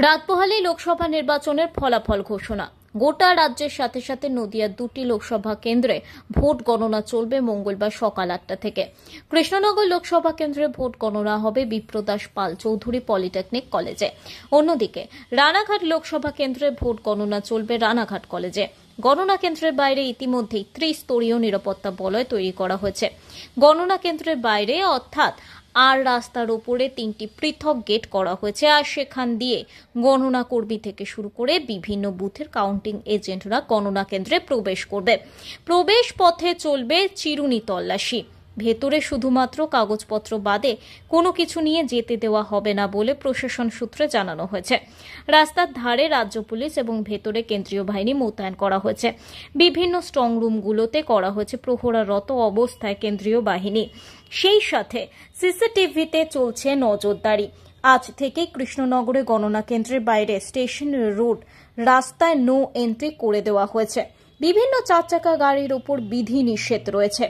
রাত পোহালেই লোকসভা নির্বাচনের ফলাফল ঘোষণা। গোটা রাজ্যের সাথে সাথে নদিয়ার দুটি লোকসভা কেন্দ্রে ভোট গণনা চলবে মঙ্গলবার সকাল 8টা থেকে। কৃষ্ণনগর লোকসভা কেন্দ্রে ভোট গণনা হবে বিপ্রদাস পাল চৌধুরী পলিটেকনিক কলেজে। অন্যদিকে রানাঘাট লোকসভা কেন্দ্রে ভোট গণনা চলবে রানাঘাট কলেজে। গণনা কেন্দ্রের বাইরে ইতিমধ্যেই ত্রিস্তরীয় নিরাপত্তা বলয় তৈরি করা হয়েছে। গণনা কেন্দ্রের বাইরে অর্থাৎ আর রাস্তার উপরে 3টি পৃথক গেট করা হয়েছে, আর সেখান দিয়ে গণনা কর্মী থেকে শুরু করে বিভিন্ন বুথের কাউন্টিং এজেন্টরা গণনা কেন্দ্রে প্রবেশ করবে। প্রবেশ পথে চলবে চিরুনি তল্লাশি। ভেতরে শুধুমাত্র কাগজপত্র বাদে কোনো কিছু নিয়ে যেতে দেওয়া হবে না বলে প্রশাসন সূত্রে জানানো হয়েছে। রাস্তার ধারে রাজ্য পুলিশ এবং ভেতরে কেন্দ্রীয় বাহিনী মোতায়েন করা হয়েছে। বিভিন্ন স্ট্রং রুমগুলোতে করা হয়েছে প্রহরারত অবস্থায় কেন্দ্রীয় বাহিনী। সেই সাথে সিসিটিভিতে চলছে নজরদারি। আজ থেকে কৃষ্ণনগরে গণনা কেন্দ্রের বাইরে স্টেশন রোড রাস্তায় নো এন্ট্রি করে দেওয়া হয়েছে। বিভিন্ন চারচাকা গাড়ির উপর বিধি নিষেধ রয়েছে।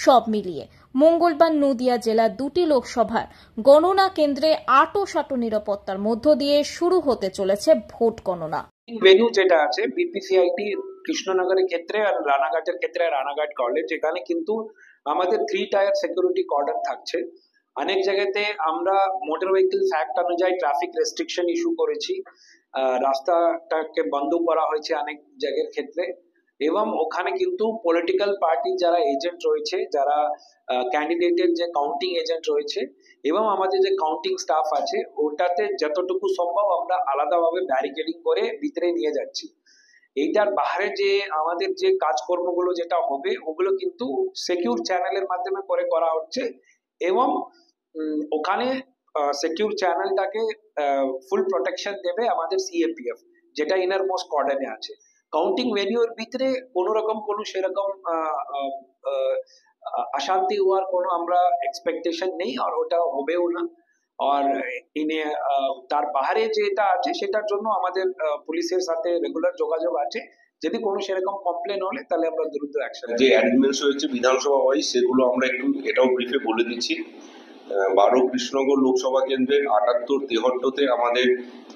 সব মিলিয়ে মঙ্গলবার নদিয়া জেলার দুটি লোকসভার গণনা কেন্দ্রে আঁটো নিরাপত্তার মধ্য দিয়ে শুরু হতে চলেছে ভোট গণনা। ভেন্যু যেটা আছে বিপিসিআইটি কৃষ্ণনগরের ক্ষেত্রে আর রানাঘাটের ক্ষেত্রে রানাঘাট কলেজ, এখানে কিন্তু আমাদের 3 টায়ার সিকিউরিটি কর্ডন থাকছে। অনেক জায়গাতে আমরা মোটর ভেহিকলস অ্যাক্ট অনুযায়ী ট্রাফিক রেস্ট্রিকশন ইস্যু করেছি, রাস্তাটাকে বন্ধ করা হয়েছে অনেক জায়গার ক্ষেত্রে। এবং ওখানে কিন্তু পলিটিক্যাল পার্টি যারা এজেন্ট রয়েছে, যারা ক্যান্ডিডেটের যে কাউন্টিং এজেন্ট রয়েছে এবং আমাদের যে কাউন্টিং স্টাফ আছে, ওটাতে যতটুকু সম্ভব আমরা আলাদাভাবে ব্যারিকেডিং করে ভিতরে নিয়ে যাচ্ছি। এইটার বাইরে যে আমাদের যে কাজকর্মগুলো যেটা হবে ওগুলো কিন্তু সিকিউর চ্যানেলের মাধ্যমে করে করা হচ্ছে এবং ওখানে সিকিউর চ্যানেলটাকে ফুল প্রোটেকশন দেবে আমাদের সিএপিএফ, যেটা ইনার মোস্ট কর্ডনে আছে। কাউন্টিং ভেন্যুর ভিতরে কোনো রকম কোনো সেরকম অশান্তি হওয়ার কোনো আমরা এক্সপেকটেশন নেই, আর ওটা হবেও না। আর তার বাইরে যেটা আছে সেটার জন্য আমাদের পুলিশের সাথে রেগুলার যোগাযোগ আছে। যদি কোনো সেরকম কমপ্লেন হলে তাহলে আমরা দ্রুত অ্যাকশন। যে অ্যারেঞ্জমেন্টস হয়েছে বিধানসভা ওয়াইজ সেগুলো আমরা একটু এটাও ব্রিফে বলে দিচ্ছি। 12 কৃষ্ণনগর লোকসভা কেন্দ্রের 78, 73-তে আমাদের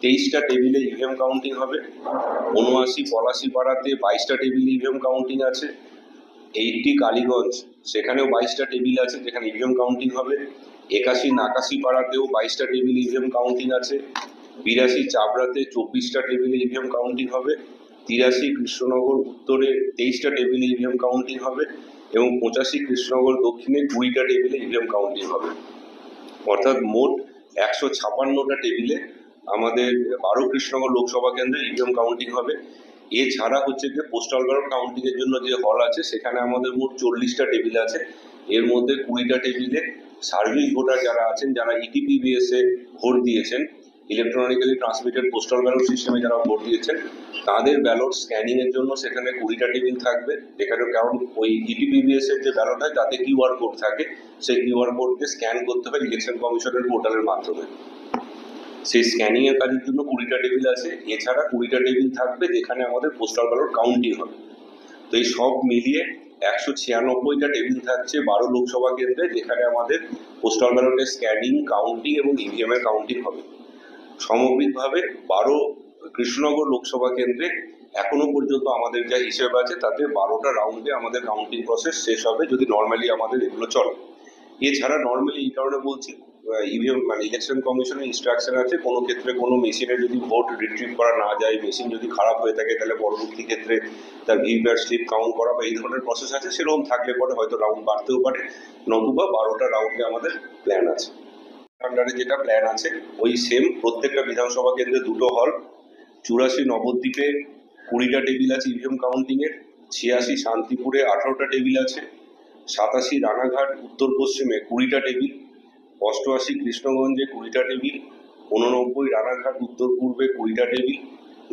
23টা টেবিলে ইভিএম কাউন্টিং হবে। 79 পলাশিপাড়াতে 22টা টেবিলে ইভিএম কাউন্টিং আছে। 80 কালীগঞ্জ, সেখানেও 22টা টেবিল আছে যেখানে ইভিএম কাউন্টিং হবে। 81 নাকাশিপাড়াতেও 22টা টেবিল ইভিএম কাউন্টিং আছে। 82 চাবড়াতে 24টা টেবিলে ইভিএম কাউন্টিং হবে। 83 কৃষ্ণনগর উত্তরে 23টা টেবিলে ইভিএম কাউন্টিং হবে এবং 85 কৃষ্ণনগর দক্ষিণে 20টা টেবিলে ইভিএম কাউন্টিং হবে। অর্থাৎ মোট 156টা টেবিলে আমাদের 12 কৃষ্ণনগর লোকসভা কেন্দ্রে ইভিএম কাউন্টিং হবে। এছাড়া হচ্ছে যে পোস্টাল ব্যালট কাউন্টিং এর জন্য যে হল আছে সেখানে আমাদের মোট 40টা টেবিল আছে। এর মধ্যে 20টা টেবিলে সার্ভিস ভোটার যারা আছেন, যারা ইটিপিবিএস এ ভোট দিয়েছেন, ইলেকট্রনিক্যালি ট্রান্সমিটেড পোস্টাল ব্যালট সিস্টেমে যারা ভোট দিয়েছেন, তাদের ব্যালট স্ক্যানিং এর জন্য সেখানে 20টা টেবিল থাকবে। এখানে কারণ ওই ইটিপিবিএস এর যে ব্যালট হয় তাতে কিউআর কোড থাকে, সেই কিউআর কোডকে স্ক্যান করতে হয় ইলেকশন কমিশনের পোর্টালের মাধ্যমে। সেই স্ক্যানিং এর কাজের জন্য 20টা টেবিল আছে। এছাড়া 20টা টেবিল থাকবে যেখানে আমাদের পোস্টাল ব্যালট কাউন্টিং হবে। তো এই সব মিলিয়ে 196টা টেবিল থাকছে 12 লোকসভা কেন্দ্রে, যেখানে আমাদের পোস্টাল ব্যালটের স্ক্যানিং, কাউন্টিং এবং ইভিএম এর কাউন্টিং হবে। সামগ্রিকভাবে 12 কৃষ্ণনগর লোকসভা কেন্দ্রে এখনো পর্যন্ত আমাদের যা হিসেব আছে তাতে 12টা রাউন্ডে আমাদের কাউন্টিং প্রসেস শেষ হবে যদি নর্মালি আমাদের এগুলো চলে। এছাড়া নর্মালি এই কারণে বলছি, ইভিএম মানে ইলেকশন কমিশনের ইনস্ট্রাকশন আছে কোনো ক্ষেত্রে কোনো মেশিনে যদি ভোট রিট্রিভ করা না যায়, মেশিন যদি খারাপ হয়ে থাকে, তাহলে পরবর্তী ক্ষেত্রে তার ভিভিপ্যাট স্লিপ কাউন্ট করা বা এই ধরনের প্রসেস আছে। সেরকম থাকলে পরে হয়তো রাউন্ড বাড়তেও পারে, নতুবা 12টা রাউন্ডে আমাদের প্ল্যান আছে। আন্ডারে যেটা প্ল্যান আছে ওই সেম প্রত্যেকটা বিধানসভা কেন্দ্রে 2টো হল। 84 নবদ্বীপে 20টা টেবিল আছে ইভিএম কাউন্টিং এর। 86 শান্তিপুরে 18টা টেবিল আছে। 87 রানাঘাট উত্তর পশ্চিমে 20টা টেবিল। 88 কৃষ্ণগঞ্জে 20টা টেবিল। 89 রানাঘাট উত্তর পূর্বে 20টা টেবিল।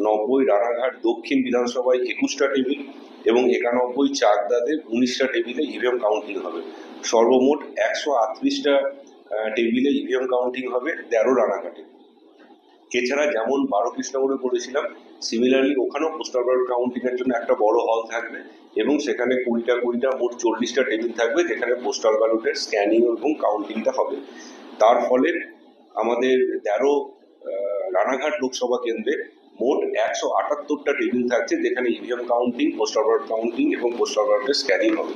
90 রানাঘাট দক্ষিণ বিধানসভায় 21টা টেবিল এবং 91 চাকদাতে 19টা টেবিলে ইভিএম কাউন্টিং হবে। সর্বমোট 138টা টেবিলে ইভিএম কাউন্টিং হবে 13 রানাঘাটে। এছাড়া যেমন 12 কৃষ্ণনগরে করেছিলাম, সিমিলারলি ওখানেও পোস্টাল ব্যালট কাউন্টিং এর জন্য একটা বড় হল থাকবে এবং সেখানে 20টা মোট 40টা টেবিল থাকবে যেখানে পোস্টাল ব্যালটের স্ক্যানিং এবং কাউন্টিংটা হবে। তার ফলে আমাদের 13 রানাঘাট লোকসভা কেন্দ্রে মোট 178টা টেবিল থাকছে, যেখানে EVM counting, postal ballot counting এবং পোস্টাল ব্যালটের স্ক্যানিং হবে।